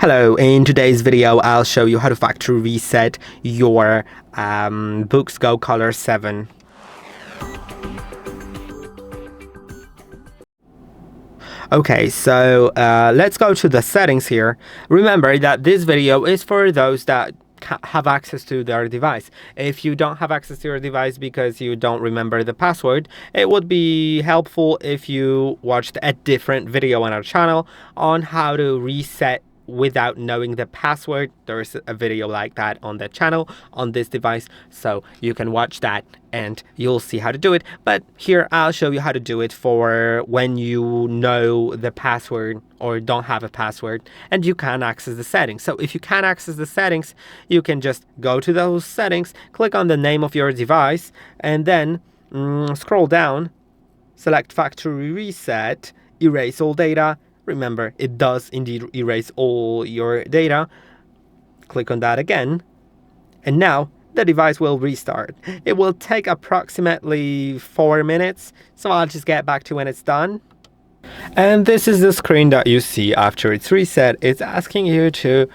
Hello, in today's video I'll show you how to factory reset your Boox Go Color 7. Okay, so let's go to the settings here. Remember that this video is for those that have access to their device. If you don't have access to your device because you don't remember the password, it would be helpful if you watched a different video on our channel on how to reset without knowing the password. There's a video like that on the channel on this device, so you can watch that and you'll see how to do it. But here I'll show you how to do it for when you know the password or don't have a password and you can access the settings. So if you can access the settings, you can just go to those settings, click on the name of your device, and then scroll down, select factory reset, erase all data. Remember, it does indeed erase all your data. Click on that again, and now the device will restart. It will take approximately 4 minutes, so I'll just get back to when it's done. And this is the screen that you see after it's reset. It's asking you to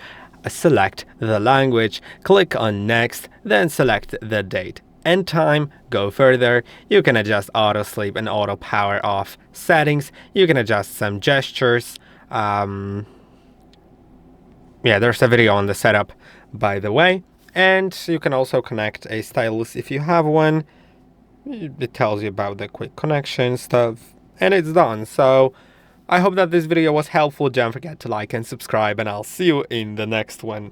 select the language, click on next, then select the date and time, go further. You can adjust auto sleep and auto power off settings. You can adjust some gestures. Yeah, there's a video on the setup, by the way. And you can also connect a stylus if you have one. It tells you about the quick connection stuff, and it's done. So I hope that this video was helpful. Don't forget to like and subscribe, and I'll see you in the next one.